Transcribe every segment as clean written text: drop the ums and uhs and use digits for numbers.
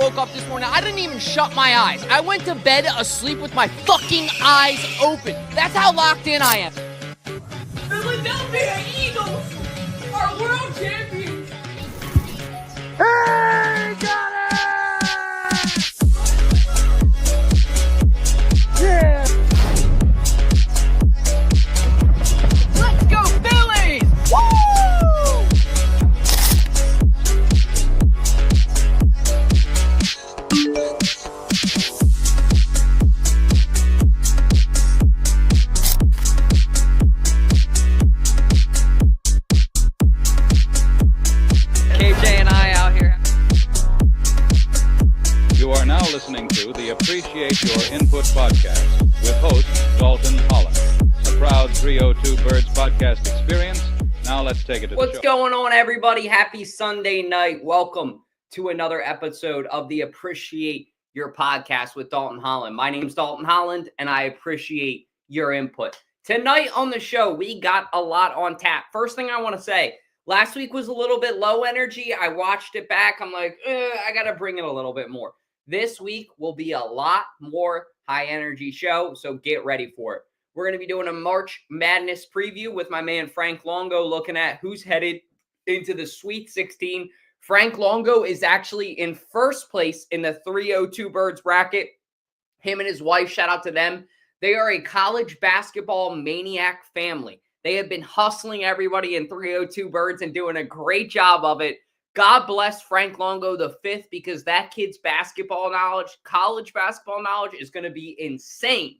woke up this morning, I didn't even shut my eyes. I went to bed asleep with my fucking eyes open. That's how locked in I am. Philadelphia Eagles are world champions. Hey, got it! Yeah! Let's go Phillies! Woo! KJ and I out here. You are now listening to the Appreciate Your Input podcast with host Dalton Holland. A proud 302 Birds podcast experience. Now let's take it to the show. What's going on, everybody? Happy Sunday night. Welcome to another episode of the Appreciate Your podcast with Dalton Holland. My name's Dalton Holland, and I appreciate your input. Tonight on the show, we got a lot on tap. First thing I want to say, last week was a little bit low energy. I watched it back. I'm like, I got to bring it a little bit more. This week will be a lot more high energy show, so get ready for it. We're going to be doing a March Madness preview with my man Frank Longo, looking at who's headed into the Sweet 16. Frank Longo is actually in first place in the 302 Birds bracket. Him and his wife, shout out to them. They are a college basketball maniac family. They have been hustling everybody in 302 Birds and doing a great job of it. God bless Frank Longo the fifth, because that kid's basketball knowledge, college basketball knowledge, is going to be insane.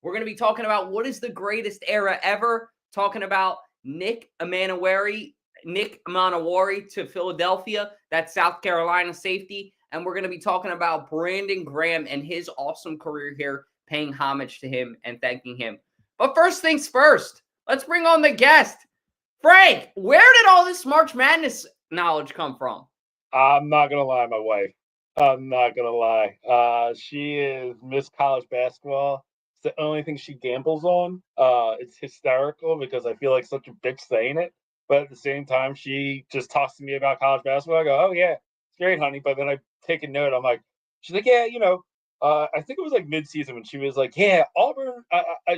We're going to be talking about what is the greatest era ever, talking about Nick Emmanwori to Philadelphia, that's South Carolina safety, and we're going to be talking about Brandon Graham and his awesome career here, paying homage to him and thanking him. But first things first, let's bring on the guest. Frank, where did all this March Madness knowledge come from? I'm not going to lie, my wife. I'm not going to lie. She is Miss College Basketball. It's the only thing she gambles on. It's hysterical because I feel like such a bitch saying it. But at the same time, she just talks to me about college basketball. I go, oh, yeah, it's great, honey. But then I take a note. I'm like, she's like, yeah, I think it was like mid-season when she was like, yeah, Auburn.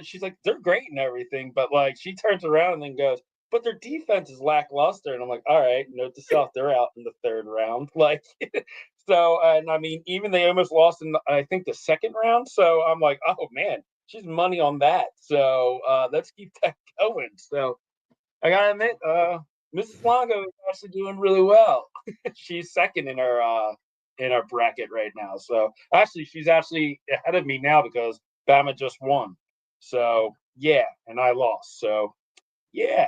She's like, they're great and everything. But like, she turns around and then goes, but their defense is lackluster. And I'm like, all right, note to self, they're out in the third round. Like, so, and I mean, even they almost lost in, I think, the second round. So I'm like, oh, man, she's money on that. So let's keep that going. So I got to admit, Mrs. Longo is actually doing really well. She's second in our bracket right now. So actually, she's actually ahead of me now because Bama just won. So, yeah, and I lost. So, yeah.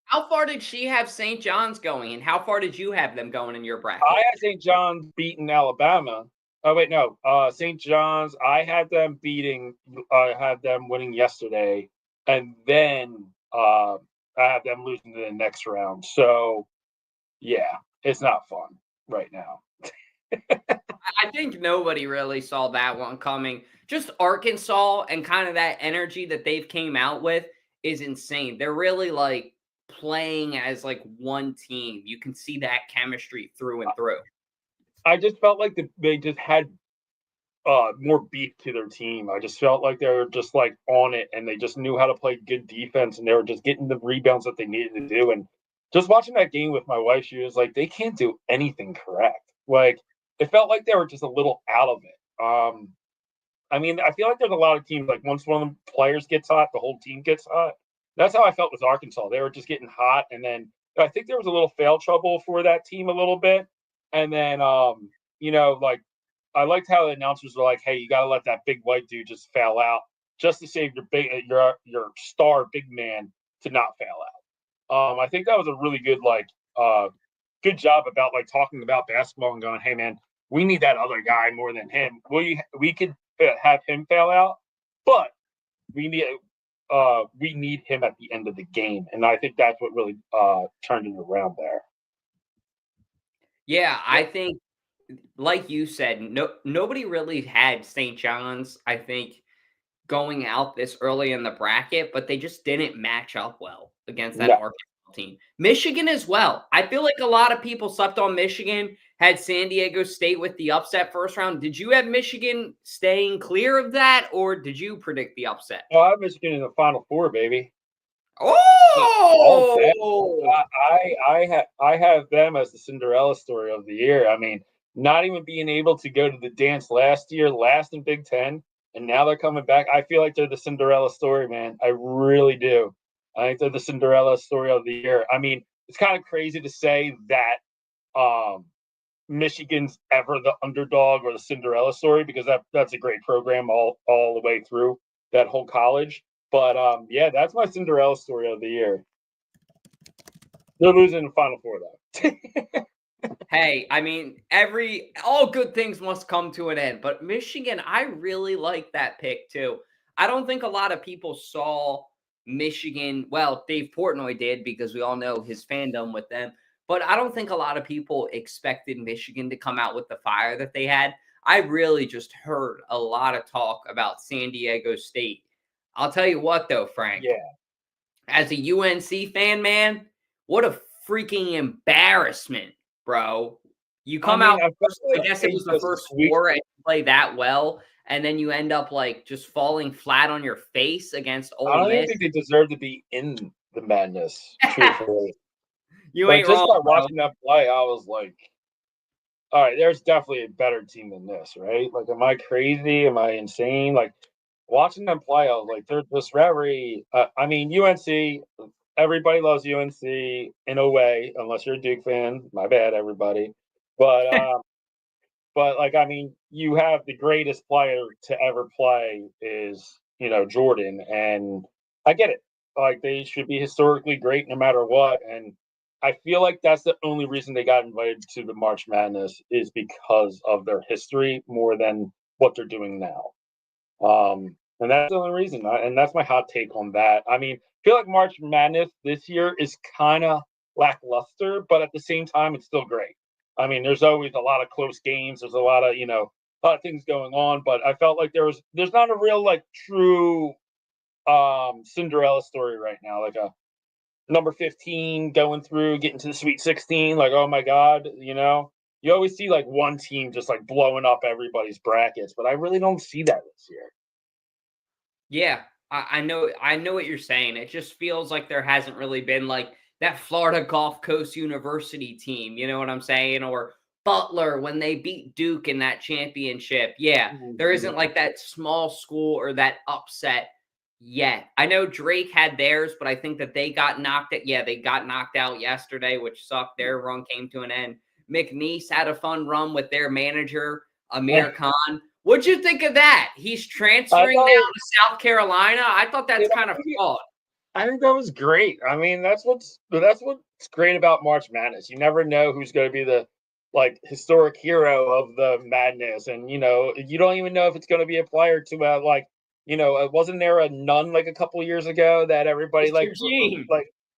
How far did she have St. John's going, and how far did you have them going in your bracket? I had St. John's beating Alabama. Oh, wait, no. St. John's, I had them winning yesterday, and then I had them losing to the next round. So, yeah, it's not fun right now. I think nobody really saw that one coming. Just Arkansas and kind of that energy that they've came out with is insane. They're really like playing as like one team. You can see that chemistry through and through. I just felt like they just had more beef to their team. I just felt like they were just like on it, and they just knew how to play good defense, and they were just getting the rebounds that they needed to do. And just watching that game with my wife, she was like, they can't do anything correct. Like, it felt like they were just a little out of it. I mean, I feel like there's a lot of teams, like once one of the players gets hot, the whole team gets hot. That's how I felt with Arkansas. They were just getting hot. And then I think there was a little foul trouble for that team a little bit. And then, like, I liked how the announcers were like, hey, you got to let that big white dude just foul out just to save your star big man to not foul out. I think that was a really good, good job about like talking about basketball and going, hey, man, we need that other guy more than him. We could have him fail out, but we need him at the end of the game. And I think that's what really turned it around there. Yeah, I think, like you said, nobody really had St. John's, I think, going out this early in the bracket, but they just didn't match up well against that Arkansas team. Michigan as well. I feel like a lot of people slept on Michigan, had San Diego State with the upset first round. Did you have Michigan staying clear of that, or did you predict the upset? Oh, I have Michigan in the Final Four, baby. Oh, I have them as the Cinderella story of the year. I mean, not even being able to go to the dance last year, last in Big Ten, and now they're coming back. I feel like they're the Cinderella story, man. I really do. I think they're the Cinderella story of the year. I mean, it's kind of crazy to say that Michigan's ever the underdog or the Cinderella story, because that's a great program all the way through that whole college. But yeah, that's my Cinderella story of the year. They're losing in the Final Four though. Hey, I mean, all good things must come to an end. But Michigan, I really like that pick too. I don't think a lot of people saw Michigan. Well, Dave Portnoy did, because we all know his fandom with them. But I don't think a lot of people expected Michigan to come out with the fire that they had. I really just heard a lot of talk about San Diego State. I'll tell you what, though, Frank. Yeah. As a UNC fan, man, what a freaking embarrassment, bro. You come out first, I guess it was the first four, and you play that well, and then you end up like just falling flat on your face against Ole Miss. I don't even think they deserve to be in the madness, truthfully. You ain't wrong, just by watching that play, I was like, all right, there's definitely a better team than this, right? Like, am I crazy? Am I insane? Like, watching them play, I was like, they're just very I mean, UNC, everybody loves UNC in a way, unless you're a Duke fan. My bad, everybody. But but like, I mean, you have the greatest player to ever play is, Jordan, and I get it. Like, they should be historically great no matter what, and I feel like that's the only reason they got invited to the March Madness, is because of their history more than what they're doing now. And that's the only reason. And that's my hot take on that. I mean, I feel like March Madness this year is kind of lackluster, but at the same time, it's still great. I mean, there's always a lot of close games. There's a lot of things going on, but I felt like there's not a real like true Cinderella story right now. Like a number 15 going through, getting to the Sweet 16, like, oh my God, you always see like one team just like blowing up everybody's brackets, but I really don't see that this year. Yeah, I know what you're saying. It just feels like there hasn't really been like that Florida Gulf Coast University team, you know what I'm saying? Or Butler when they beat Duke in that championship. Yeah, there isn't like that small school or that upset yet. I know Drake had theirs, but I think that they got knocked out. Yeah, they got knocked out yesterday, which sucked. Their run came to an end. McNeese had a fun run with their manager, Amir Khan. What'd you think of that? He's transferring down to South Carolina. I thought that's kind of flawed. I think that was great. I mean, that's what's great about March Madness. You never know who's going to be the like historic hero of the madness, and you don't even know if it's going to be a player to wasn't there a nun like a couple of years ago that everybody like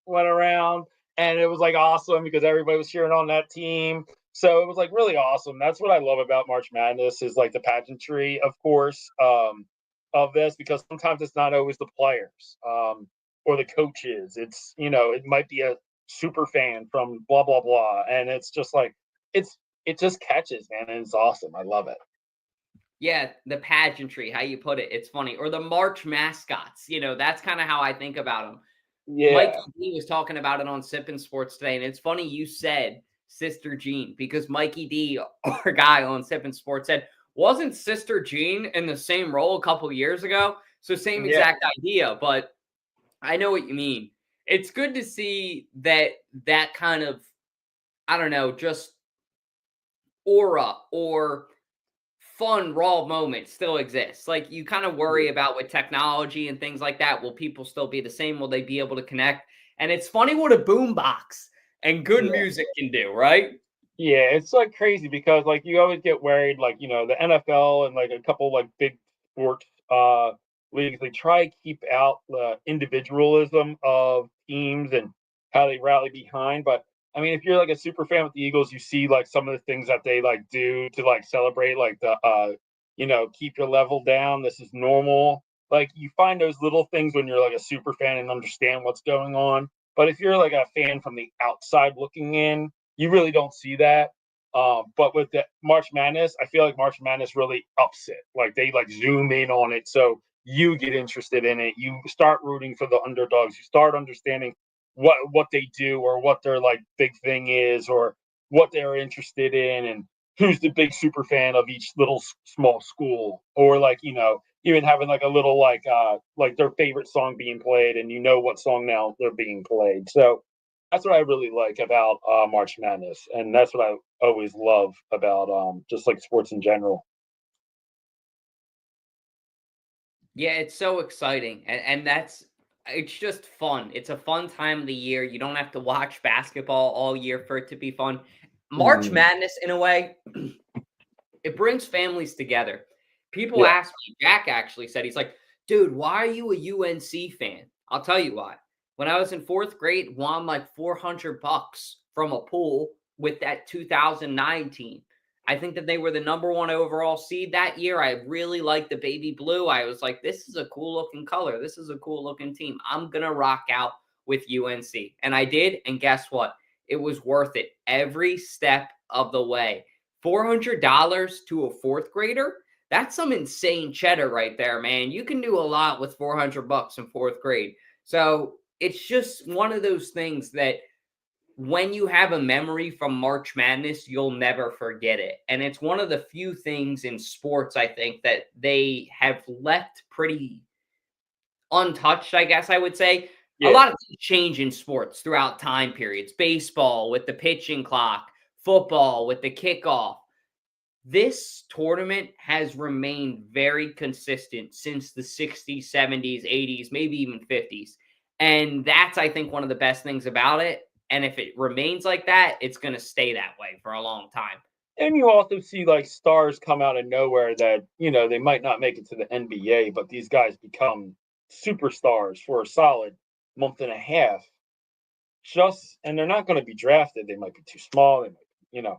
went around, and it was like awesome because everybody was cheering on that team. So it was like really awesome. That's what I love about March Madness, is like the pageantry, of course, of this, because sometimes it's not always the players or the coaches. It's, it might be a super fan from blah, blah, blah. And it's just like, it just catches, man. And it's awesome. I love it. Yeah, the pageantry, how you put it. It's funny. Or the March mascots. That's kind of how I think about them. Yeah. Mikey D was talking about it on Sippin' Sports today. And it's funny you said Sister Jean, because Mikey D, our guy on Sippin' Sports, said, wasn't Sister Jean in the same role a couple years ago? So same exact idea, but I know what you mean. It's good to see that kind of, I don't know, just aura or fun, raw moment still exists. Like, you kind of worry about with technology and things like that. Will people still be the same? Will they be able to connect? And it's funny what a boombox and good music can do, right? Yeah, it's like crazy because like you always get worried, like, the NFL and like a couple like big sports leagues, they try to keep out the individualism of teams and how they rally behind. But I mean, if you're like a super fan with the Eagles, you see like some of the things that they like do to like celebrate, like the keep your level down. This is normal. Like, you find those little things when you're like a super fan and understand what's going on. But if you're like a fan from the outside looking in, you really don't see that. But with the March Madness, I feel like March Madness really ups it. Like they like zoom in on it, so you get interested in it. You start rooting for the underdogs. You start understanding what they do or what their like big thing is or what they're interested in and who's the big super fan of each little small school or like even having like a little like their favorite song being played and what song now they're being played. So that's what I really like about March Madness, and that's what I always love about just like sports in general. Yeah, it's so exciting, and it's just fun. It's a fun time of the year. You don't have to watch basketball all year for it to be fun. March Madness, in a way, it brings families together. People ask me, Jack actually said, he's like, dude, why are you a UNC fan? I'll tell you why. When I was in 4th grade, won like $400 from a pool with that 2009 team. I think that they were the #1 overall seed that year. I really liked the baby blue. I was like, this is a cool looking color. This is a cool looking team. I'm going to rock out with UNC. And I did. And guess what? It was worth it every step of the way. $400 to a 4th grader? That's some insane cheddar right there, man. You can do a lot with $400 in 4th grade. So it's just one of those things that when you have a memory from March Madness, you'll never forget it. And it's one of the few things in sports, I think, that they have left pretty untouched, I guess I would say. Yeah. A lot of things change in sports throughout time periods. Baseball with the pitching clock, football with the kickoff. This tournament has remained very consistent since the 60s, 70s, 80s, maybe even 50s. And that's, I think, one of the best things about it. And if it remains like that, it's going to stay that way for a long time. And you also see like stars come out of nowhere that, they might not make it to the NBA, but these guys become superstars for a solid month and a half. And they're not going to be drafted. They might be too small. They might,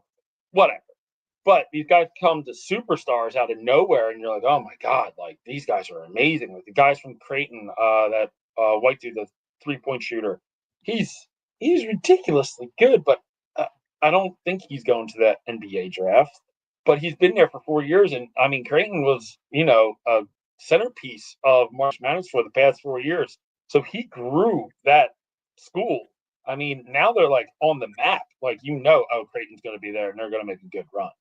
whatever. But these guys come to superstars out of nowhere, and you're like, oh my God, like these guys are amazing. Like the guys from Creighton, that white dude, the 3-point shooter, he's ridiculously good, but I don't think he's going to that NBA draft. But he's been there for 4 years, and I mean, Creighton was, a centerpiece of March Madness for the past 4 years. So he grew that school. I mean, now they're like on the map. Like, oh, Creighton's going to be there, and they're going to make a good run.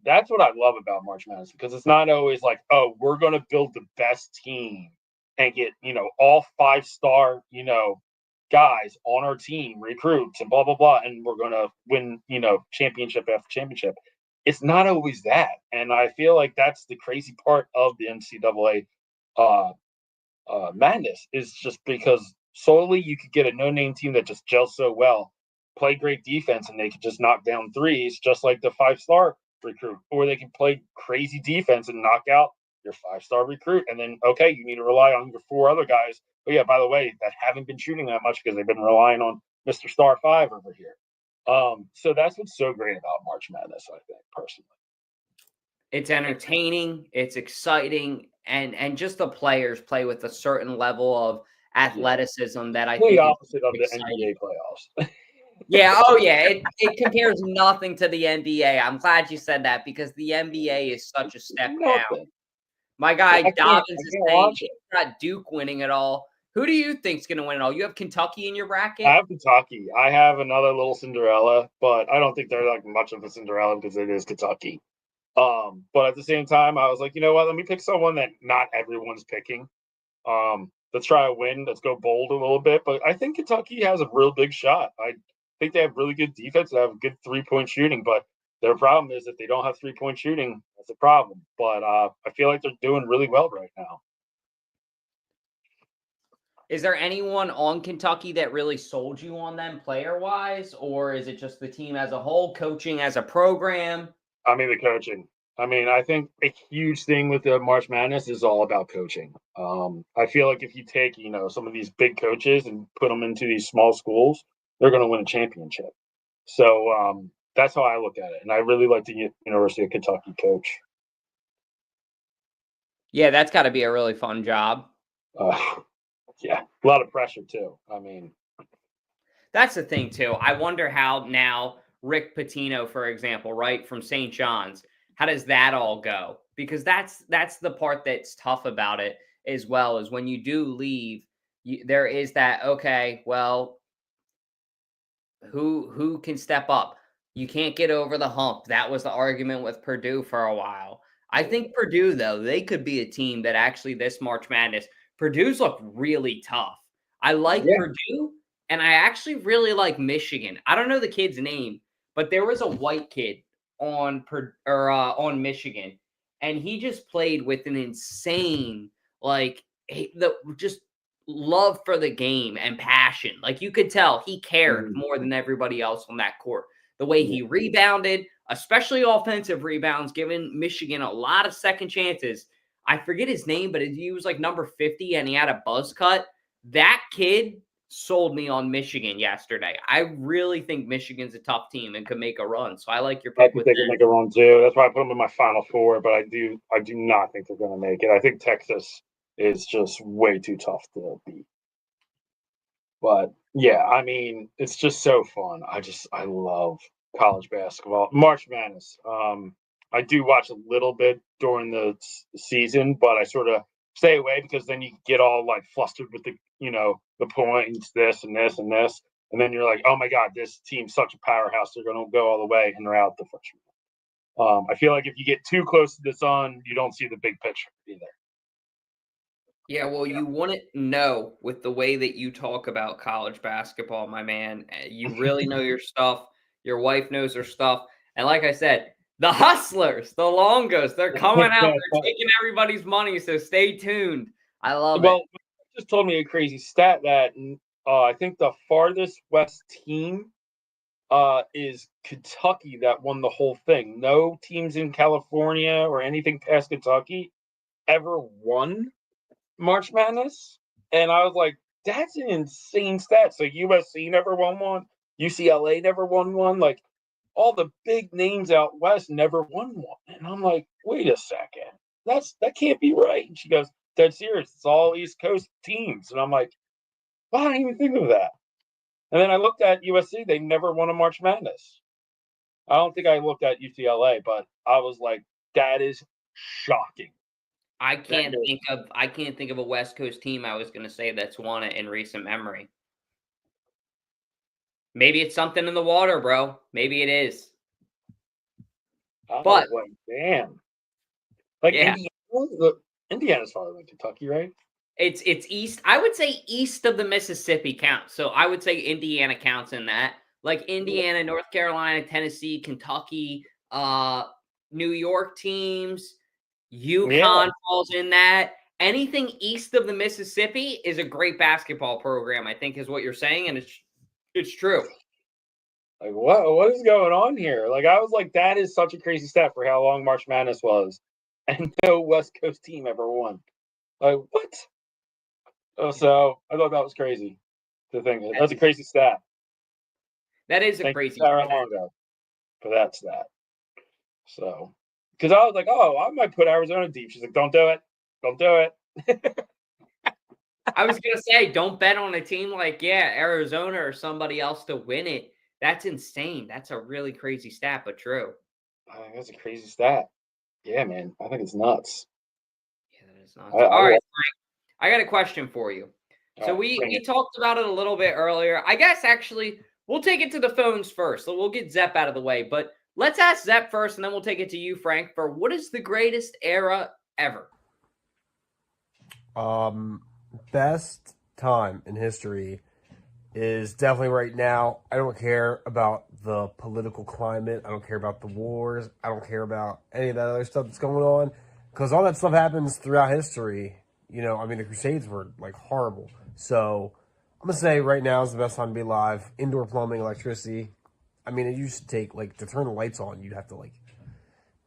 That's what I love about March Madness, because it's not always like, oh, we're going to build the best team and get, all 5-star, guys on our team, recruits and blah, blah, blah. And we're going to win, championship after championship. It's not always that. And I feel like that's the crazy part of the NCAA madness, is just because solely you could get a no-name team that just gels so well, play great defense, and they could just knock down threes just like the 5-star recruit, or they can play crazy defense and knock out your 5-star recruit. And then, okay, you need to rely on your 4 other guys. But yeah, by the way, that haven't been shooting that much because they've been relying on Mr. Star 5 over here. So that's what's so great about March Madness, I think, personally. It's entertaining, it's exciting, and just the players play with a certain level of athleticism that I think the opposite of exciting. The NBA playoffs. Yeah, oh yeah, it compares nothing to the NBA. I'm glad you said that, because the NBA is such a step down. My guy Dobbins is saying he's got Duke winning it all. Who do you think's going to win it all? You have Kentucky in your bracket? I have Kentucky. I have another little Cinderella, but I don't think they're like much of a Cinderella because it is Kentucky. But at the same time, I was like, you know what? Let me pick someone that not everyone's picking. Let's try a win. Let's go bold a little bit. But I think Kentucky has a real big shot. I think they have really good defense. They have good 3-point shooting, but their problem is that they don't have 3-point shooting. That's a problem. But I feel like they're doing really well right now. Is there anyone on Kentucky that really sold you on them player-wise, or is it just the team as a whole, coaching as a program? I mean, the coaching. I mean, I think a huge thing with the March Madness is all about coaching. I feel like if you take, some of these big coaches and put them into these small schools, they're going to win a championship. So that's how I look at it. And I really like the University of Kentucky coach. Yeah, that's got to be a really fun job. Yeah, a lot of pressure too. I mean, that's the thing too. I wonder how now Rick Pitino, for example, right, from St. John's. How does that all go? Because that's the part that's tough about it as well, is when you do leave, there is that, okay, well, who can step up? You can't get over the hump. That was the argument with Purdue for a while. I think Purdue, though, they could be a team that actually this March Madness, Purdue's looked really tough. I like Purdue, and I actually really like Michigan. I don't know the kid's name, but there was a white kid on Michigan, and he just played with an insane, just love for the game and passion. Like, you could tell he cared more than everybody else on that court. The way he rebounded, especially offensive rebounds, giving Michigan a lot of second chances. I forget his name, but he was like number 50 and he had a buzz cut. That kid sold me on Michigan yesterday. I really think Michigan's a tough team and could make a run. So I like your pick. I think they can make a run too. That's why I put them in my Final Four, but I do not think they're going to make it. I think Texas is just way too tough to beat. But yeah, I mean, it's just so fun. I love college basketball, March Madness. I do watch a little bit during the season, but I sort of stay away because then you get all like flustered with the points, this and this and this, and then you're like, oh my god, this team's such a powerhouse. They're going to go all the way, and they're out the first round. I feel like if you get too close to the sun, you don't see the big picture either. Yeah, well, you wouldn't know with the way that you talk about college basketball, my man. You really know your stuff. Your wife knows her stuff. And like I said, the hustlers, the Longos, they're coming out. They're taking everybody's money, so stay tuned. I love it. Well, just told me a crazy stat that I think the farthest west team is Kentucky that won the whole thing. No teams in California or anything past Kentucky ever won March Madness, and I was like, that's an insane stat. So USC never won one, UCLA never won one, like all the big names out west never won one. And I'm like, wait a second, that can't be right. And she goes, dead serious, it's all East Coast teams. And I'm like, well, I didn't even think of that. And then I looked at USC, they never won a March Madness. I don't think I looked at UCLA, but I was like, that is shocking. I can't think of a West Coast team I was going to say that's won it in recent memory. Maybe it's something in the water, bro. Maybe it is. But damn, like yeah. Indiana's farther than Kentucky, right? It's east. I would say east of the Mississippi counts. So I would say Indiana counts in that. Like Indiana, North Carolina, Tennessee, Kentucky, New York teams. UConn falls in that. Anything east of the Mississippi is a great basketball program, I think is what you're saying, and it's true. Like, what is going on here? Like, I was like, that is such a crazy stat for how long March Madness was, and no West Coast team ever won. Like, what? Oh, so I thought that was crazy to think. That's a crazy stat. That is a crazy stat. Sarah Longo for that stat. So. Because I was like, oh, I might put Arizona deep. She's like, don't do it. Don't do it. I was going to say, don't bet on a team like, Arizona or somebody else to win it. That's insane. That's a really crazy stat, but true. I think that's a crazy stat. Yeah, man. I think it's nuts. Yeah, that is nuts. All right, Frank. I got a question for you. So we talked about it a little bit earlier. I guess, actually, we'll take it to the phones first. So we'll get Zepp out of the way. But let's ask Zepp first, and then we'll take it to you, Frank, for what is the greatest era ever? Best time in history is definitely right now. I don't care about the political climate. I don't care about the wars. I don't care about any of that other stuff that's going on, because all that stuff happens throughout history. The Crusades were, like, horrible. So I'm going to say right now is the best time to be alive. Indoor plumbing, electricity. It used to take, to turn the lights on, you'd have to,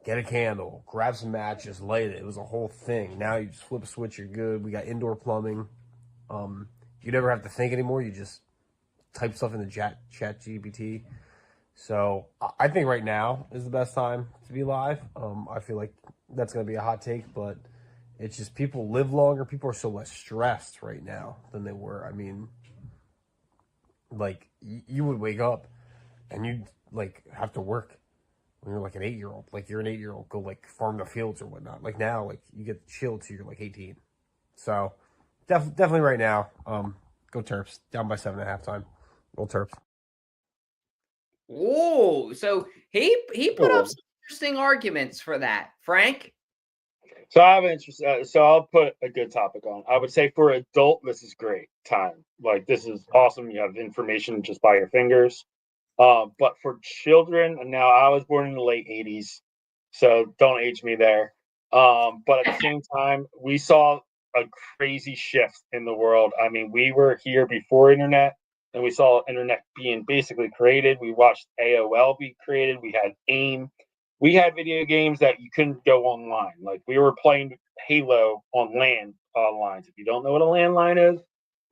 get a candle, grab some matches, light it. It was a whole thing. Now you just flip a switch, you're good. We got indoor plumbing. You never have to think anymore. You just type stuff in the chat GPT. So I think right now is the best time to be alive. I feel like that's going to be a hot take, but it's just people live longer. People are so less stressed right now than they were. You would wake up and you'd like have to work when you're like an 8-year-old. Like you're an 8-year-old, go like farm the fields or whatnot. Like now, like you get chilled till you're like 18. So definitely right now, go Terps. Down by 7 at halftime. Roll Terps. Oh, so he put up some interesting arguments for that, Frank. So I have an interest. So I'll put a good topic on. I would say for adult, this is great time. Like this is awesome. You have information just by your fingers. But for children, now I was born in the late '80s, so don't age me there. But at the same time, we saw a crazy shift in the world. I mean, we were here before internet, and we saw internet being basically created. We watched AOL be created. We had AIM. We had video games that you couldn't go online. Like we were playing Halo on LAN lines. If you don't know what a landline is,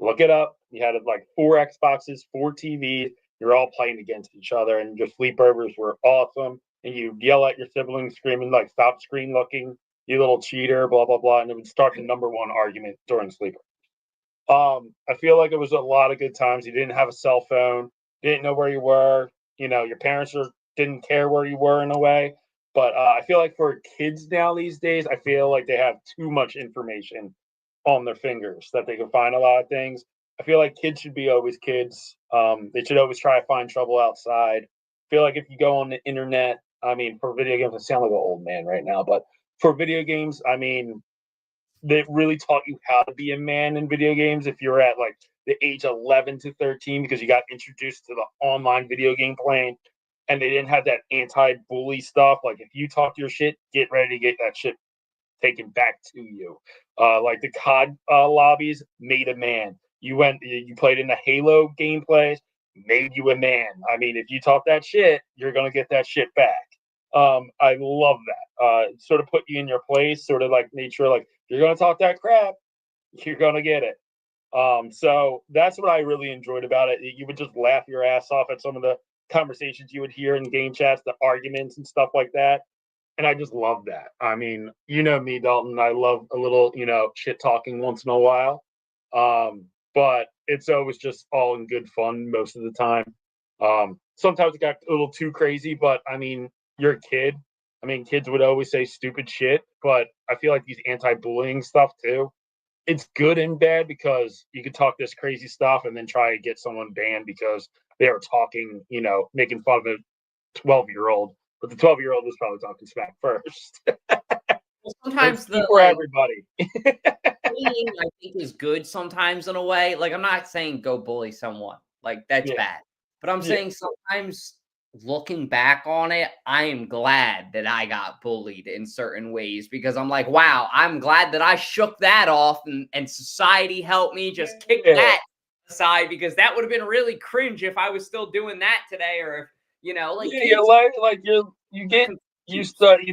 look it up. You had like 4 Xboxes, 4 TVs. You're all playing against each other, and your sleepovers were awesome. And you yell at your siblings, screaming like "Stop screen looking, you little cheater!" Blah blah blah, and it would start the number one argument during sleepovers. I feel like it was a lot of good times. You didn't have a cell phone, didn't know where you were. You know, your parents didn't care where you were in a way. But I feel like for kids now these days, I feel like they have too much information on their fingers that they can find a lot of things. I feel like kids should be always kids. They should always try to find trouble outside. I feel like if you go on the internet, I mean, for video games, I sound like an old man right now, but for video games, I mean, they really taught you how to be a man in video games if you're at like the age 11 to 13 because you got introduced to the online video game playing and they didn't have that anti-bully stuff. Like if you talk your shit, get ready to get that shit taken back to you. Like the COD lobbies made a man. You played in the Halo gameplays, made you a man. I mean, if you talk that shit, you're gonna get that shit back. I love that. Sort of put you in your place, sort of like nature, like you're gonna talk that crap, you're gonna get it. So that's what I really enjoyed about it. You would just laugh your ass off at some of the conversations you would hear in game chats, the arguments and stuff like that. And I just love that. I mean, you know me, Dalton. I love a little, shit talking once in a while. But it's always just all in good fun most of the time. Sometimes it got a little too crazy, but I mean, you're a kid. I mean, kids would always say stupid shit, but I feel like these anti-bullying stuff too, it's good and bad because you could talk this crazy stuff and then try to get someone banned because they are talking, making fun of a 12-year-old, but the 12-year-old was probably talking smack first. Well, sometimes for everybody. bullying, I think, is good sometimes in a way. Like, I'm not saying go bully someone. Like, that's bad. But I'm saying sometimes looking back on it, I am glad that I got bullied in certain ways because I'm like, wow, I'm glad that I shook that off and society helped me just kick that aside because that would have been really cringe if I was still doing that today or if, you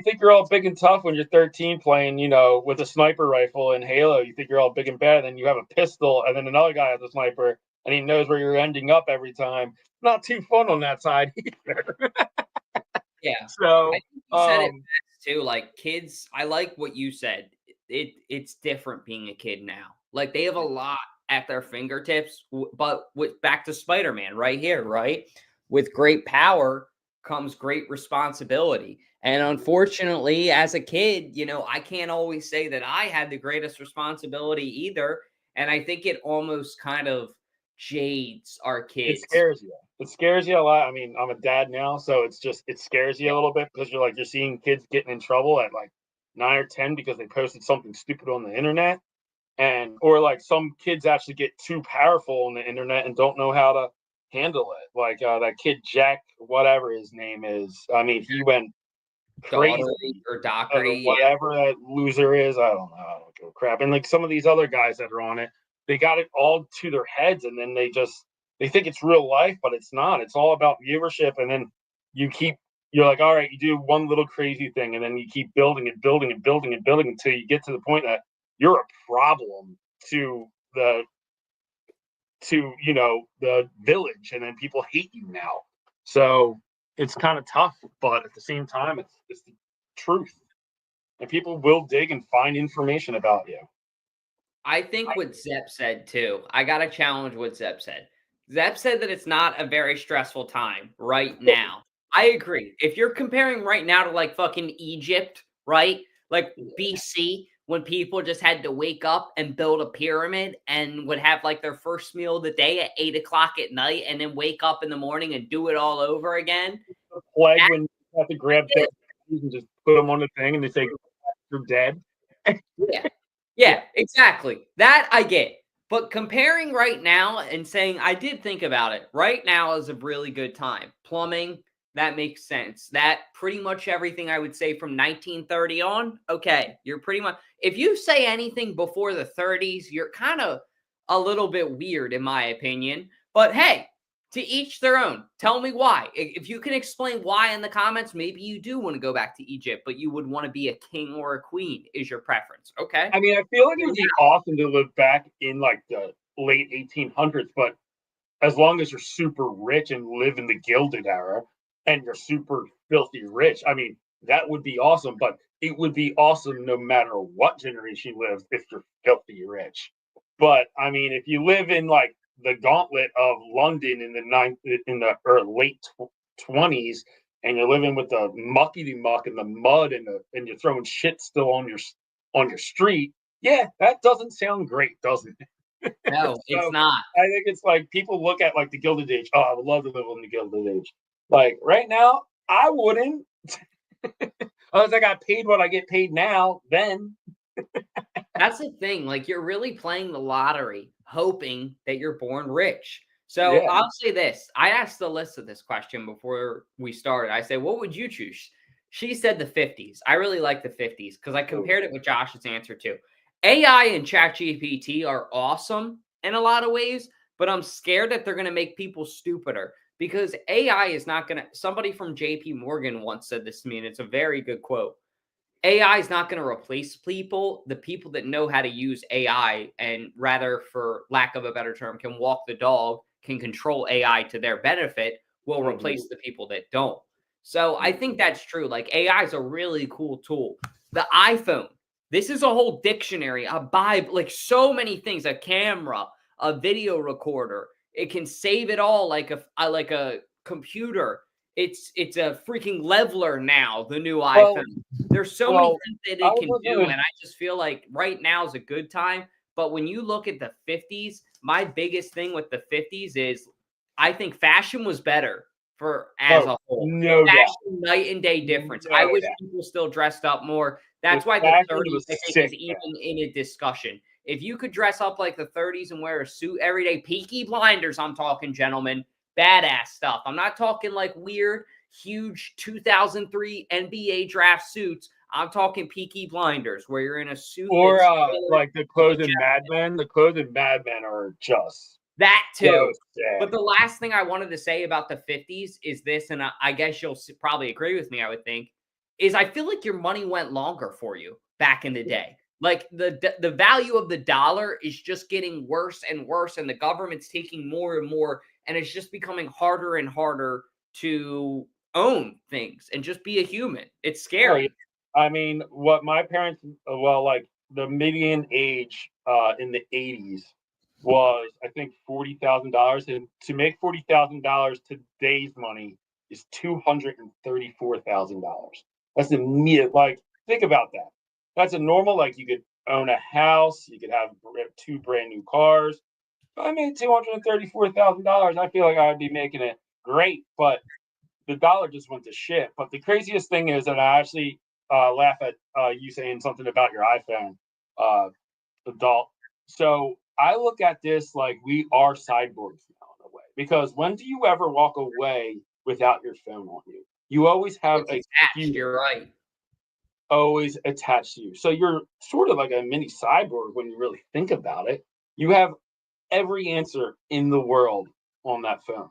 think you're all big and tough when you're 13 playing, with a sniper rifle in Halo. You think you're all big and bad, and you have a pistol, and then another guy has a sniper, and he knows where you're ending up every time. Not too fun on that side either. Yeah. So I think you said it best too. Like kids, I like what you said. It's different being a kid now. Like they have a lot at their fingertips, but back to Spider-Man right here, right? With great power comes great responsibility. And unfortunately, as a kid, I can't always say that I had the greatest responsibility either. And I think it almost kind of jades our kids. It scares you. It scares you a lot. I mean, I'm a dad now, so it scares you a little bit because you're seeing kids getting in trouble at like 9 or 10 because they posted something stupid on the internet. Or like some kids actually get too powerful on the internet and don't know how to handle it. Like that kid, Jack, whatever his name is. I mean, he went crazy. Or Dockery. Whatever that loser is. I don't know. I don't give a crap. And like some of these other guys that are on it, they got it all to their heads and then they think it's real life, but it's not. It's all about viewership. And then you're like, all right, you do one little crazy thing and then you keep building and building and building and building until you get to the point that you're a problem to the village and then people hate you now. So it's kind of tough, but at the same time, it's the truth. And people will dig and find information about you. I think what Zepp said too, I got to challenge what Zepp said. Zepp said that it's not a very stressful time right now. I agree. If you're comparing right now to like fucking Egypt, right? Like BC, when people just had to wake up and build a pyramid and would have like their first meal of the day at 8 o'clock at night and then wake up in the morning and do it all over again. The plague when you have to grab dead bodies and just put them on the thing and they say you're dead. Yeah, exactly. That I get. But comparing right now and saying, I did think about it. Right now is a really good time. Plumbing, that makes sense. That pretty much everything I would say from 1930 on. Okay, you're pretty much, if you say anything before the 30s, you're kind of a little bit weird, in my opinion. But hey, to each their own. Tell me why. If you can explain why in the comments, maybe you do want to go back to Egypt, but you would want to be a king or a queen is your preference. Okay. I mean, I feel like it would be awesome to live back in like the late 1800s, but as long as you're super rich and live in the Gilded era and you're super filthy rich, I mean, that would be awesome. But it would be awesome no matter what generation you live if you're filthy rich. But I mean, if you live in like the gauntlet of London in the late 20s, and you're living with the muckety muck and the mud and you're throwing shit still on your street, yeah, that doesn't sound great, doesn't it? No, it's not. I think it's like people look at like the Gilded Age. Oh, I would love to live in the Gilded Age. Like right now, I wouldn't. Unless I got paid what I get paid now, then. That's the thing. Like you're really playing the lottery, hoping that you're born rich. So Yeah. I'll say this. I asked Alyssa this question before we started. I said, what would you choose? She said the 50s. I really like the 50s because I compared it with Josh's answer too. AI and ChatGPT are awesome in a lot of ways, but I'm scared that they're going to make people stupider because AI is not going to. Somebody from JP Morgan once said this to me, and it's a very good quote. AI is not going to replace people. The people that know how to use AI and rather, for lack of a better term, can walk the dog, can control AI to their benefit, will replace the people that don't. So I think that's true. Like AI is a really cool tool. The iPhone, this is a whole dictionary, a Bible, like so many things, a camera, a video recorder. It can save it all like a computer. It's a freaking leveler now, the new iPhone. There's so many things that it can do, and I just feel like right now is a good time. But when you look at the 50s, my biggest thing with the 50s is I think fashion was better as a whole. No doubt. Fashion, night and day difference. I wish people still dressed up more. That's why the 30s I think is even in a discussion. If you could dress up like the 30s and wear a suit every day, Peaky Blinders, I'm talking, gentlemen, badass stuff. I'm not talking like weird, huge 2003 NBA draft suits. I'm talking Peaky Blinders, where you're in a suit. Or like the clothes in Mad Men. The clothes in Mad Men are just that too. So but the last thing I wanted to say about the 50s is this, and I guess you'll probably agree with me, I would think, is I feel like your money went longer for you back in the day. Like the value of the dollar is just getting worse and worse, and the government's taking more and more, and it's just becoming harder and harder to own things and just be a human. It's scary. I mean, what my parents, like the median age in the 80s was, I think, $40,000, and to make $40,000 today's money is $234,000. That's immediate. Like, think about that. That's a normal. Like, you could own a house, you could have 2 brand new cars. If I made $234,000, I feel like I would be making it great. But the dollar just went to shit. But the craziest thing is that I actually laugh at you saying something about your iPhone, Dalt. So I look at this like we are cyborgs now in a way, because when do you ever walk away without your phone on you? You always have You're right. Always attached to you. So you're sort of like a mini cyborg when you really think about it. You have every answer in the world on that phone.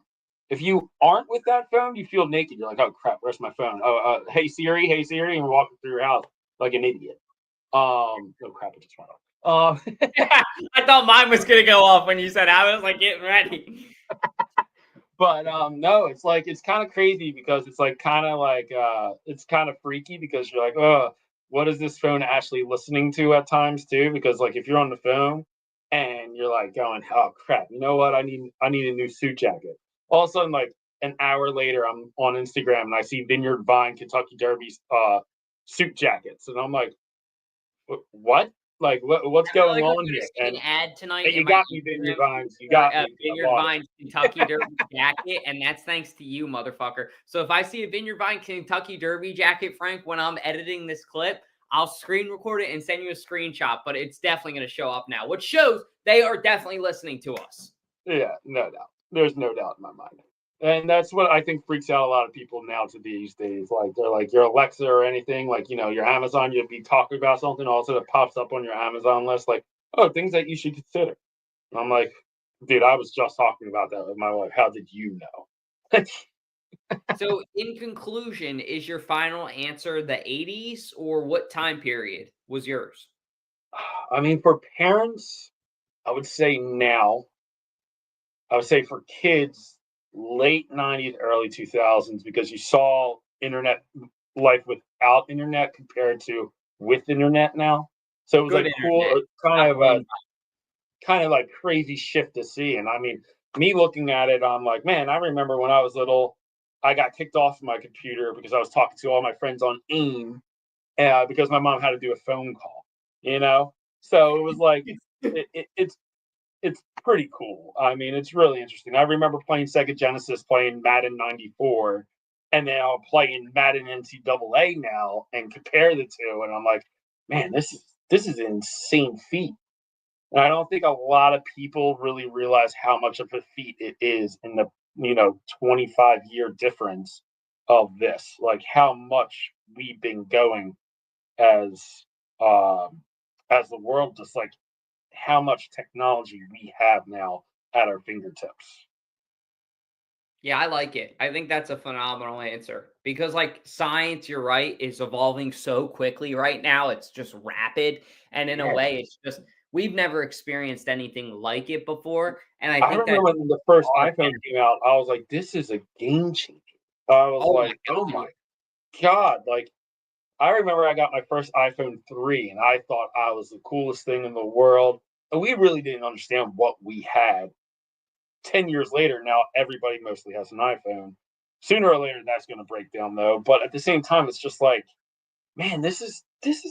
If you aren't with that phone, you feel naked. You're like, oh crap, where's my phone? Hey Siri, and you're walking through your house like an idiot. Oh crap, it just went off. I thought mine was gonna go off when you said I was like getting ready. But no, it's like it's kind of crazy because it's like kind of like it's kind of freaky because you're like, oh, what is this phone actually listening to at times too? Because like if you're on the phone and you're like going, oh crap, you know what? I need a new suit jacket. All of a sudden, like an hour later, I'm on Instagram and I see Vineyard Vine Kentucky Derby suit jackets, and I'm like, what? Like, what's going on here? An ad tonight. And you got me, Vineyard Vines. You got me. Vineyard Vine Kentucky Derby jacket, and that's thanks to you, motherfucker. So if I see a Vineyard Vine Kentucky Derby jacket, Frank, when I'm editing this clip, I'll screen record it and send you a screenshot, but it's definitely going to show up now, which shows they are definitely listening to us. Yeah, no doubt. There's no doubt in my mind. And that's what I think freaks out a lot of people now to these days. Like, they're like, your Alexa or anything, like, your Amazon, you'll be talking about something, also it pops up on your Amazon list, like, oh, things that you should consider. And I'm like, dude, I was just talking about that with my wife. How did you know? So, in conclusion, is your final answer the 80s, or what time period was yours? I mean, for parents, I would say now. I would say for kids, late 90s, early 2000s, because you saw internet life without internet compared to with internet now. So it was Good like internet. cool, kind of like crazy shift to see. And I mean, me looking at it, I'm like, man, I remember when I was little, I got kicked off my computer because I was talking to all my friends on AIM because my mom had to do a phone call, So it was like, it's pretty cool. I mean, it's really interesting. I remember playing Sega Genesis, playing Madden 94, and then I'll play in Madden NCAA now and compare the two, and I'm like, man, this is an insane feat. And I don't think a lot of people really realize how much of a feat it is in the 25-year difference of this, like how much we've been going as the world, just like how much technology we have now at our fingertips. Yeah, I like it. I think that's a phenomenal answer because, like, science, you're right, is evolving so quickly right now. It's just rapid. And in a way, it's just, we've never experienced anything like it before. And I think remember when the first iPhone came out, I was like, this is a game changer. I was oh my God. Like, I remember I got my first iPhone 3 and I thought I was the coolest thing in the world. And we really didn't understand what we had. 10 years later, now everybody mostly has an iPhone. Sooner or later, that's going to break down, though. But at the same time, it's just like, man, this is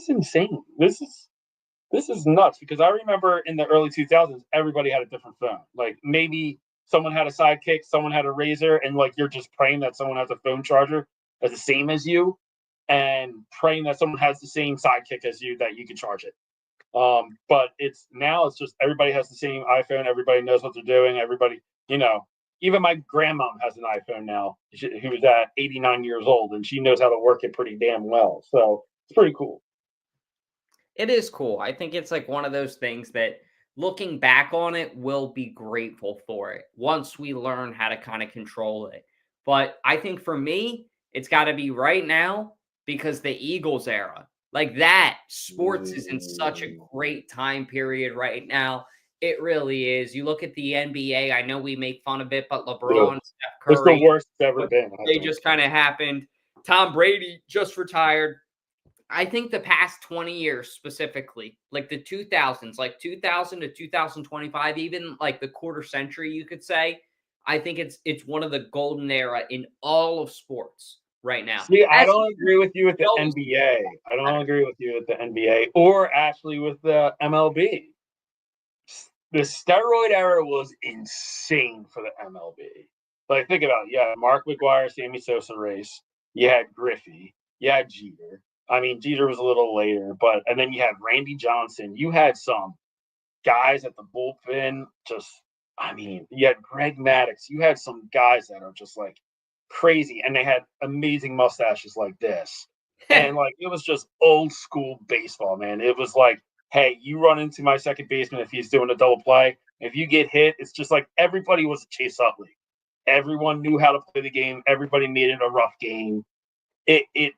insane. This is nuts. Because I remember in the early 2000s, everybody had a different phone. Like, maybe someone had a Sidekick, someone had a Razor, and like you're just praying that someone has a phone charger that's the same as you, and praying that someone has the same Sidekick as you that you can charge it. But it's just everybody has the same iPhone. Everybody knows what they're doing. Everybody, even my grandma has an iPhone now, who's at 89 years old, and she knows how to work it pretty damn well. So it's pretty cool. It is cool. I think it's like one of those things that, looking back on it, we'll be grateful for it once we learn how to kind of control it. But I think for me, it's got to be right now because the Eagles era. Like that, sports is in such a great time period right now. It really is. You look at the NBA. I know we make fun of it, but LeBron, Steph Curry, it's the worst it's ever been. They just kind of happened. Tom Brady just retired. I think the past 20 years specifically, like the 2000s, like 2000 to 2025, even like the quarter century, you could say, I think it's one of the golden era in all of sports right now. See, I don't agree with you with the NBA. I don't agree with you with the NBA or actually with the MLB. The steroid era was insane for the MLB. Like, think about it. You had Mark McGwire, Sammy Sosa race. You had Griffey. You had Jeter. I mean, Jeter was a little later, and then you had Randy Johnson. You had some guys at the bullpen. You had Greg Maddux. You had some guys that are just like crazy, and they had amazing mustaches like this. And like, it was just old school baseball, man. It was like, hey, you run into my second baseman if he's doing a double play. If you get hit, it's just like everybody was a Chase Utley. Everyone knew how to play the game. Everybody made it a rough game. It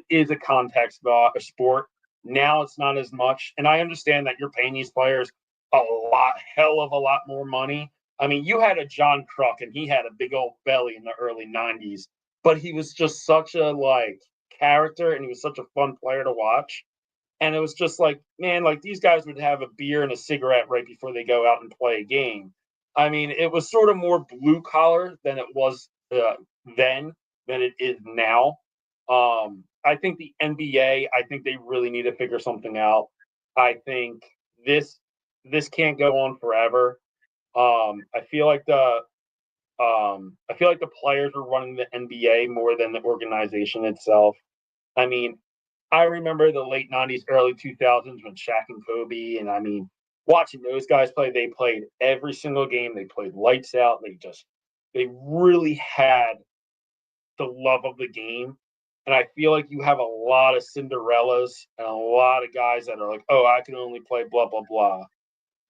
is a contact sport. Now it's not as much. And I understand that you're paying these players hell of a lot more money. I mean, you had a John Kruk, and he had a big old belly in the early 90s, but he was just such a character, and he was such a fun player to watch. And it was just like, man, like these guys would have a beer and a cigarette right before they go out and play a game. I mean, it was sort of more blue collar than it was then than it is now. I think the NBA, I think they really need to figure something out. I think this can't go on forever. I feel like the players are running the NBA more than the organization itself. I mean, I remember the late 90s, early 2000s when Shaq and Kobe, and I mean, watching those guys play, they played every single game. They played lights out. They really had the love of the game. And I feel like you have a lot of Cinderellas and a lot of guys that are like, oh, I can only play blah, blah, blah.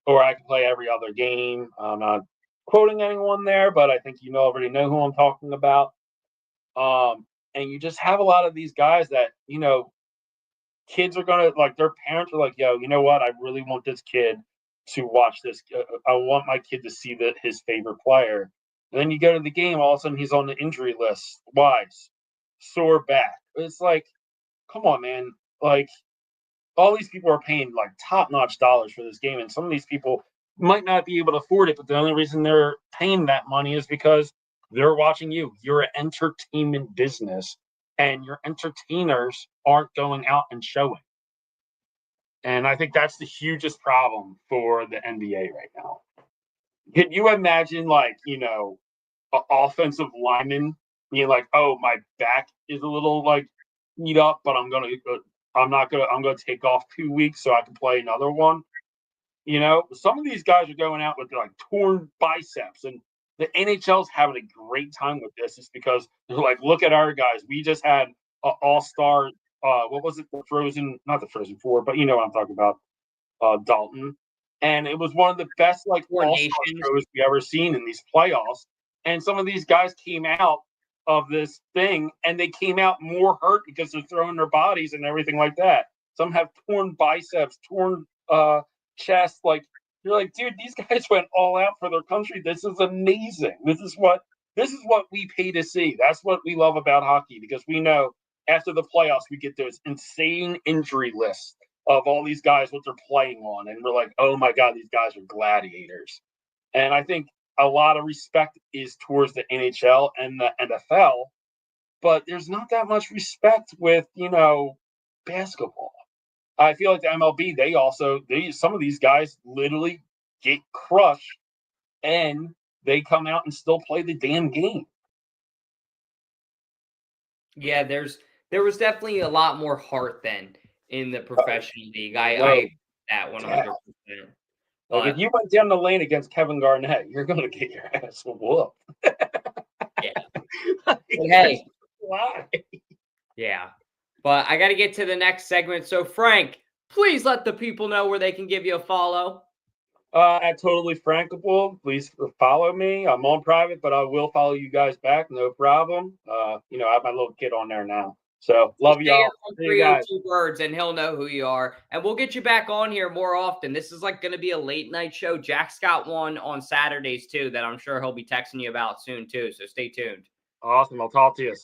Or I can play every other game. I'm not quoting anyone there, but I think already know who I'm talking about. And you just have a lot of these guys that, kids are going to, like, their parents are like, yo, you know what? I really want this kid to watch this. I want my kid to see his favorite player. And then you go to the game, all of a sudden he's on the injury list. Why? Sore back. It's like, come on, man. Like, all these people are paying, like, top-notch dollars for this game, and some of these people might not be able to afford it, but the only reason they're paying that money is because they're watching you. You're an entertainment business, and your entertainers aren't going out and showing. And I think that's the hugest problem for the NBA right now. Can you imagine, like, an offensive lineman being like, oh, my back is a little, like, beat up, but I'm going to take off 2 weeks so I can play another one. Some of these guys are going out with, like, torn biceps, and the NHL's having a great time with this. It's because they're like, look at our guys. We just had an all-star, what was it? Not the Frozen Four, but you know what I'm talking about, Dalton. And it was one of the best, like, all-star shows we ever seen in these playoffs. And some of these guys came out of this thing, and they came out more hurt because they're throwing their bodies and everything like that. Some have torn biceps, torn chest. Like, you're like, dude, these guys went all out for their country. This is amazing. This is what we pay to see. That's what we love about hockey, because we know after the playoffs we get those insane injury lists of all these guys, what they're playing on, and we're like, oh my God, these guys are gladiators. And I think a lot of respect is towards the NHL and the NFL, but there's not that much respect with, basketball. I feel like the MLB, some of these guys literally get crushed and they come out and still play the damn game. Yeah, there was definitely a lot more heart then in the professional league. I that 100%. Like, if you went down the lane against Kevin Garnett, you're going to get your ass whooped. Yeah. Hey. Why? Yeah. But I got to get to the next segment. So, Frank, please let the people know where they can give you a follow. At Totally Frankable, please follow me. I'm on private, but I will follow you guys back. No problem. I have my little kid on there now. So, love y'all. 302 Birds, and he'll know who you are. And we'll get you back on here more often. This is like going to be a late night show. Jack's got one on Saturdays, too, that I'm sure he'll be texting you about soon, too. So stay tuned. Awesome. I'll talk to you.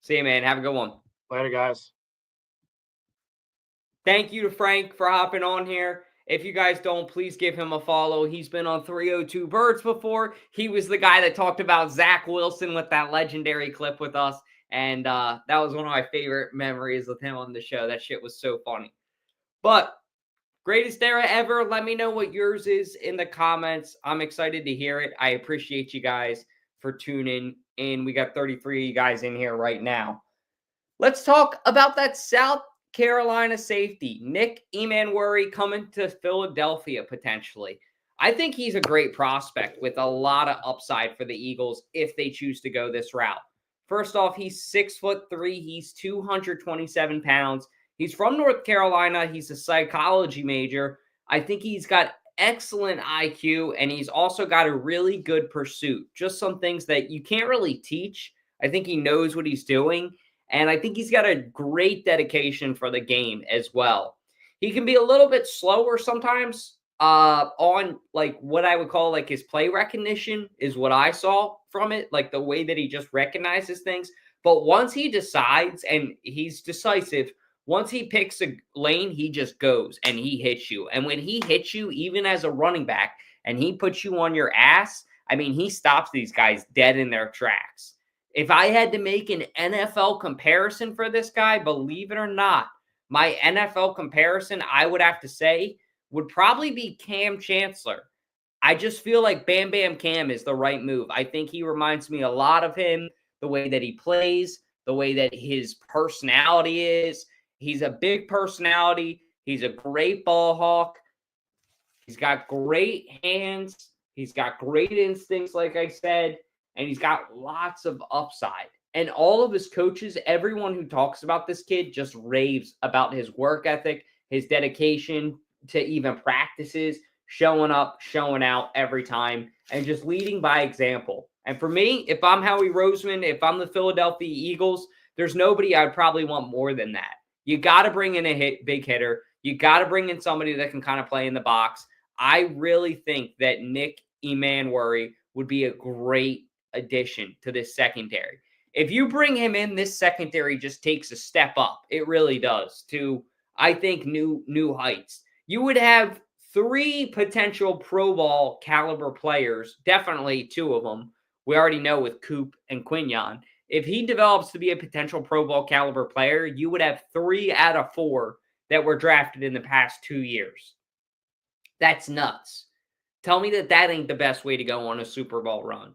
See you, man. Have a good one. Later, guys. Thank you to Frank for hopping on here. If you guys don't, please give him a follow. He's been on 302 Birds before. He was the guy that talked about Zach Wilson with that legendary clip with us. And that was one of my favorite memories with him on the show. That shit was so funny. But greatest era ever. Let me know what yours is in the comments. I'm excited to hear it. I appreciate you guys for tuning in. We got 33 of you guys in here right now. Let's talk about that South Carolina safety, Nick Emmanwori, coming to Philadelphia potentially. I think he's a great prospect with a lot of upside for the Eagles if they choose to go this route. First off, he's 6'3". He's 227 pounds. He's from North Carolina. He's a psychology major. I think he's got excellent IQ, and he's also got a really good pursuit. Just some things that you can't really teach. I think he knows what he's doing, and I think he's got a great dedication for the game as well. He can be a little bit slower sometimes on, like, what I would call, like, his play recognition is what I saw from it, like the way that he just recognizes things. But once he decides, and he's decisive, once he picks a lane, he just goes and he hits you. And when he hits you, even as a running back, and he puts you on your ass, I mean, he stops these guys dead in their tracks. If I had to make an NFL comparison for this guy, believe it or not, my NFL comparison, I would have to say, would probably be Cam Chancellor. I just feel like Bam Bam Cam is the right move. I think he reminds me a lot of him, the way that he plays, the way that his personality is. He's a big personality. He's a great ball hawk. He's got great hands. He's got great instincts, like I said, and he's got lots of upside. And all of his coaches, everyone who talks about this kid just raves about his work ethic, his dedication to even practices, showing up, showing out every time, and just leading by example. And for me, if I'm Howie Roseman, if I'm the Philadelphia Eagles, there's nobody I'd probably want more than that. You got to bring in a big hitter. You got to bring in somebody that can kind of play in the box. I really think that Nick Emmanwori would be a great addition to this secondary. If you bring him in, this secondary just takes a step up. It really does to, I think, new heights. You would have 3 potential Pro Bowl caliber players, definitely 2 of them. We already know with Coop and Quinyon. If he develops to be a potential Pro Bowl caliber player, you would have 3 out of 4 that were drafted in the past 2 years. That's nuts. Tell me that ain't the best way to go on a Super Bowl run.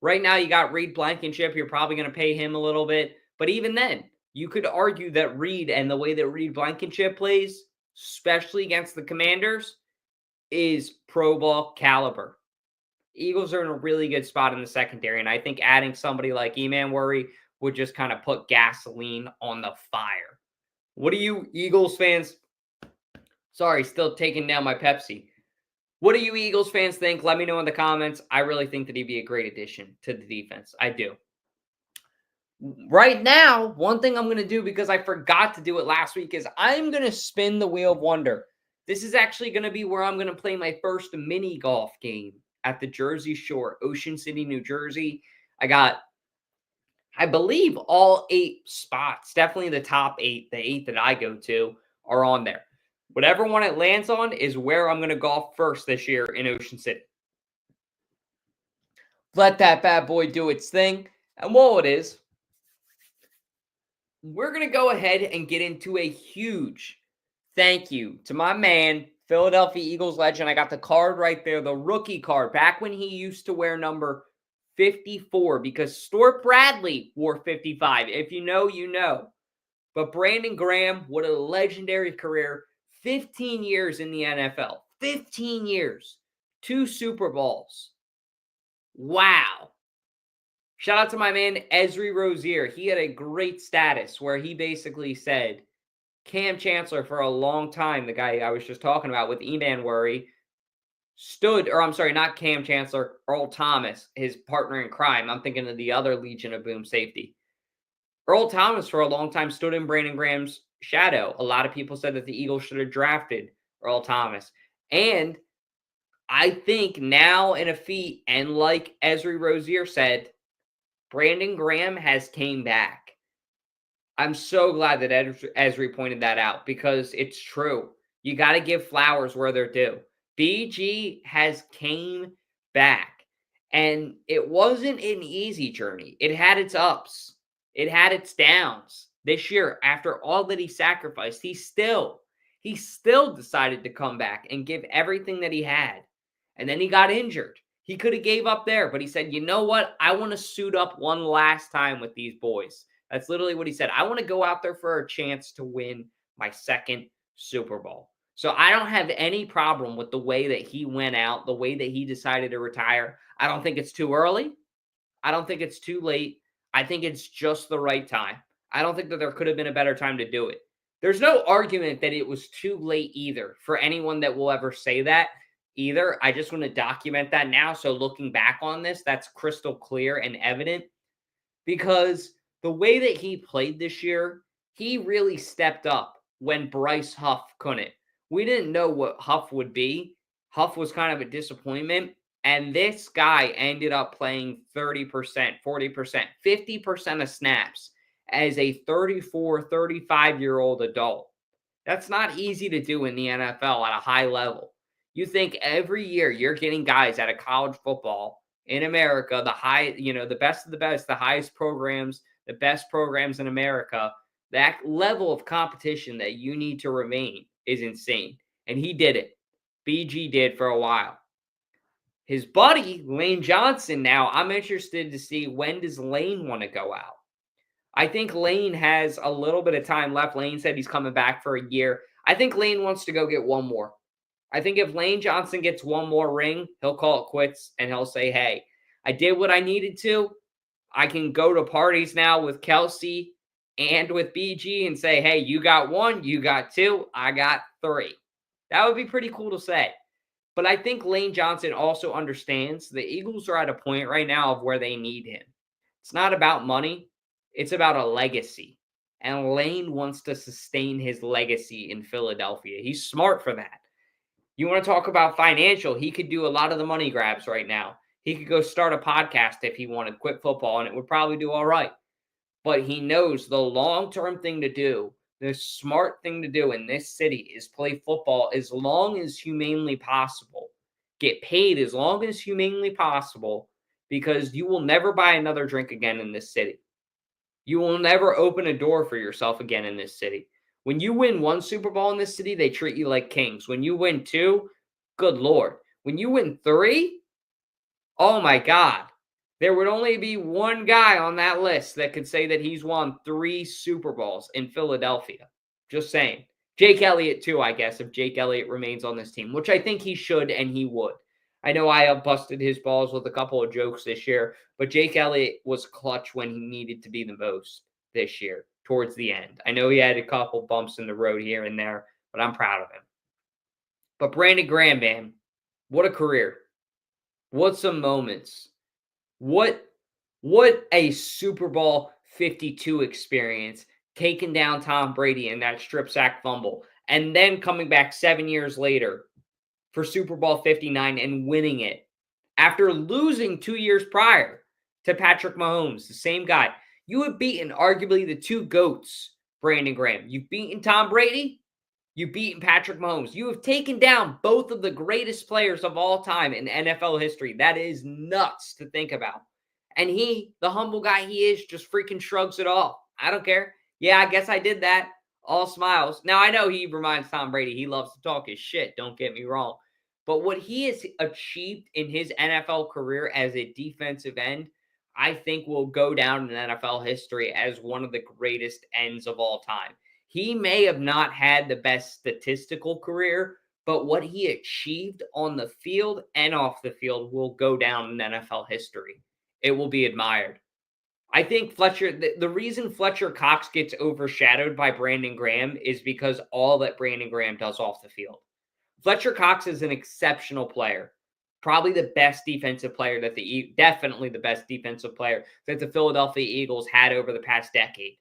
Right now, you got Reed Blankenship. You're probably going to pay him a little bit. But even then, you could argue that Reed and the way that Reed Blankenship plays, especially against the Commanders, is Pro Bowl caliber. Eagles are in a really good spot in the secondary, and I think adding somebody like Emmanwori would just kind of put gasoline on the fire. What do you Eagles fans? Sorry, still taking down my Pepsi. What do you Eagles fans think? Let me know in the comments. I really think that he'd be a great addition to the defense. I do. Right now, one thing I'm going to do, because I forgot to do it last week, is I'm going to spin the Wheel of Wonder. This is actually going to be where I'm going to play my first mini golf game at the Jersey Shore, Ocean City, New Jersey. I got, I believe, all 8 spots. Definitely the top 8, the 8 that I go to, are on there. Whatever one it lands on is where I'm going to golf first this year in Ocean City. Let that bad boy do its thing. And while it is, we're going to go ahead and get into a huge thank you to my man, Philadelphia Eagles legend. I got the card right there, the rookie card, back when he used to wear number 54, because Stuart Bradley wore 55. If you know, you know. But Brandon Graham, what a legendary career. 15 years in the NFL. 15 years. 2 Super Bowls. Wow. Shout out to my man, Ezri Rozier. He had a great status where he basically said, Cam Chancellor for a long time, the guy I was just talking about with Emmanwori, not Cam Chancellor, Earl Thomas, his partner in crime. I'm thinking of the other Legion of Boom safety. Earl Thomas for a long time stood in Brandon Graham's shadow. A lot of people said that the Eagles should have drafted Earl Thomas. And I think now in a feat, and like Ezri Rozier said, Brandon Graham has came back. I'm so glad that Ezri pointed that out, because it's true. You got to give flowers where they're due. BG has came back. And it wasn't an easy journey. It had its ups. It had its downs. This year, after all that he sacrificed, he still decided to come back and give everything that he had. And then he got injured. He could have gave up there, but he said, you know what? I want to suit up one last time with these boys. That's literally what he said. I want to go out there for a chance to win my 2nd Super Bowl. So I don't have any problem with the way that he went out, the way that he decided to retire. I don't think it's too early. I don't think it's too late. I think it's just the right time. I don't think that there could have been a better time to do it. There's no argument that it was too late either for anyone that will ever say that either. I just want to document that now. So looking back on this, that's crystal clear and evident, because the way that he played this year, he really stepped up when Bryce Huff couldn't. We didn't know what Huff would be. Huff was kind of a disappointment. And this guy ended up playing 30%, 40%, 50% of snaps as a 34, 35-year-old adult. That's not easy to do in the NFL at a high level. You think every year you're getting guys out of college football in America, the best of the best, the highest programs, the best programs in America, that level of competition that you need to remain is insane. And he did it. BG did for a while. His buddy, Lane Johnson, now, I'm interested to see, when does Lane want to go out? I think Lane has a little bit of time left. Lane said he's coming back for a year. I think Lane wants to go get one more. I think if Lane Johnson gets one more ring, he'll call it quits and he'll say, hey, I did what I needed to. I can go to parties now with Kelsey and with BG and say, hey, you got one, you got two, I got three. That would be pretty cool to say. But I think Lane Johnson also understands the Eagles are at a point right now of where they need him. It's not about money. It's about a legacy. And Lane wants to sustain his legacy in Philadelphia. He's smart for that. You want to talk about financial, he could do a lot of the money grabs right now. He could go start a podcast if he wanted, quit football, and it would probably do all right. But he knows the long-term thing to do, the smart thing to do in this city is play football as long as humanely possible. Get paid as long as humanely possible, because you will never buy another drink again in this city. You will never open a door for yourself again in this city. When you win one Super Bowl in this city, they treat you like kings. When you win two, good Lord. When you win three, oh my God. There would only be one guy on that list that could say that he's won 3 Super Bowls in Philadelphia. Just saying. Jake Elliott too, I guess, if Jake Elliott remains on this team, which I think he should and he would. I know I busted his balls with a couple of jokes this year, but Jake Elliott was clutch when he needed to be the most this year towards the end. I know he had a couple bumps in the road here and there, but I'm proud of him. But Brandon Graham, man, what a career. What some moments. What a Super Bowl 52 experience, taking down Tom Brady in that strip sack fumble, and then coming back 7 years later for Super Bowl 59 and winning it after losing 2 years prior to Patrick Mahomes, the same guy. You have beaten arguably the two GOATs, Brandon Graham. You've beaten Tom Brady. You've beaten Patrick Mahomes. You have taken down both of the greatest players of all time in NFL history. That is nuts to think about. And he, the humble guy he is, just freaking shrugs it off. I don't care. Yeah, I guess I did that. All smiles. Now, I know he reminds Tom Brady. He loves to talk his shit. Don't get me wrong. But what he has achieved in his NFL career as a defensive end, I think will go down in NFL history as one of the greatest ends of all time. He may have not had the best statistical career, but what he achieved on the field and off the field will go down in NFL history. It will be admired. I think the reason Fletcher Cox gets overshadowed by Brandon Graham is because all that Brandon Graham does off the field. Fletcher Cox is an exceptional player. Probably the best defensive player definitely the best defensive player that the Philadelphia Eagles had over the past decade.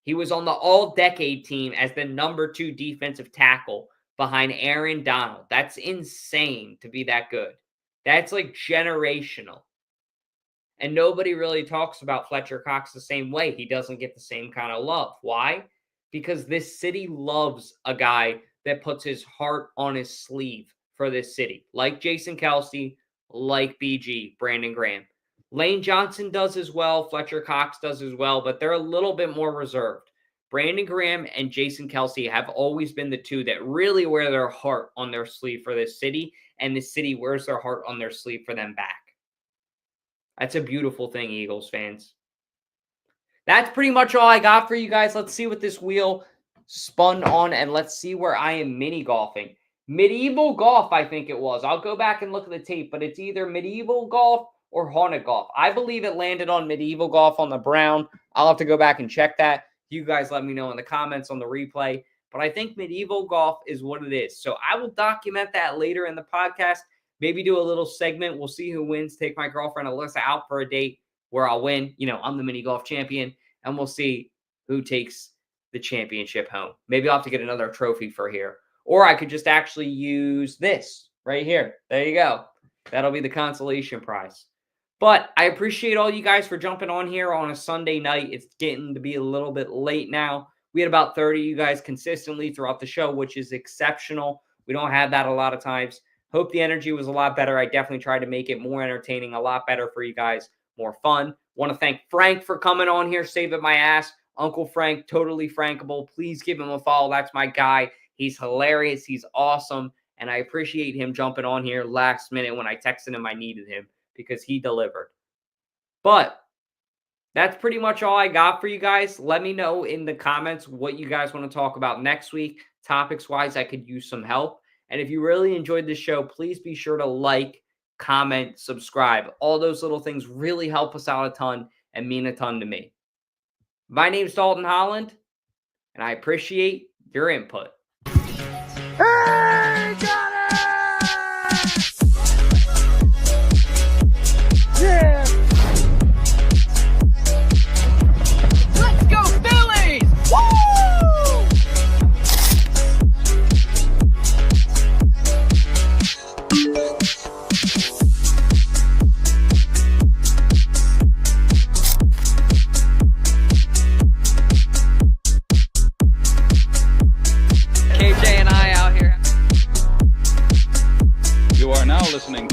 He was on the all-decade team as the number 2 defensive tackle behind Aaron Donald. That's insane to be that good. That's like generational. And nobody really talks about Fletcher Cox the same way. He doesn't get the same kind of love. Why? Because this city loves a guy that puts his heart on his sleeve for this city. Like Jason Kelsey, like BG, Brandon Graham. Lane Johnson does as well. Fletcher Cox does as well, but they're a little bit more reserved. Brandon Graham and Jason Kelsey have always been the two that really wear their heart on their sleeve for this city, and the city wears their heart on their sleeve for them back. That's a beautiful thing, Eagles fans. That's pretty much all I got for you guys. Let's see what this wheel spun on, and let's see where I am mini golfing. Medieval golf, I think it was. I'll go back and look at the tape, but it's either medieval golf or haunted golf. I believe it landed on medieval golf on the brown. I'll have to go back and check that. You guys let me know in the comments on the replay. But I think medieval golf is what it is. So I will document that later in the podcast. Maybe do a little segment. We'll see who wins. Take my girlfriend Alyssa out for a date where I'll win. You know, I'm the mini golf champion. And we'll see who takes the championship home. Maybe I'll have to get another trophy for here. Or I could just actually use this right here. There you go. That'll be the consolation prize. But I appreciate all you guys for jumping on here on a Sunday night. It's getting to be a little bit late now. We had about 30 of you guys consistently throughout the show, which is exceptional. We don't have that a lot of times. Hope the energy was a lot better. I definitely tried to make it more entertaining, a lot better for you guys, more fun. Want to thank Frank for coming on here, saving my ass. Uncle Frank, totally frankable. Please give him a follow. That's my guy. He's hilarious. He's awesome. And I appreciate him jumping on here last minute when I texted him I needed him because he delivered. But that's pretty much all I got for you guys. Let me know in the comments what you guys want to talk about next week. Topics-wise, I could use some help. And if you really enjoyed this show, please be sure to like, comment, subscribe. All those little things really help us out a ton and mean a ton to me. My name's Dalton Holland, and I appreciate your input. Hey, got it! Yeah! Let's go Phillies! Woo! You are now listening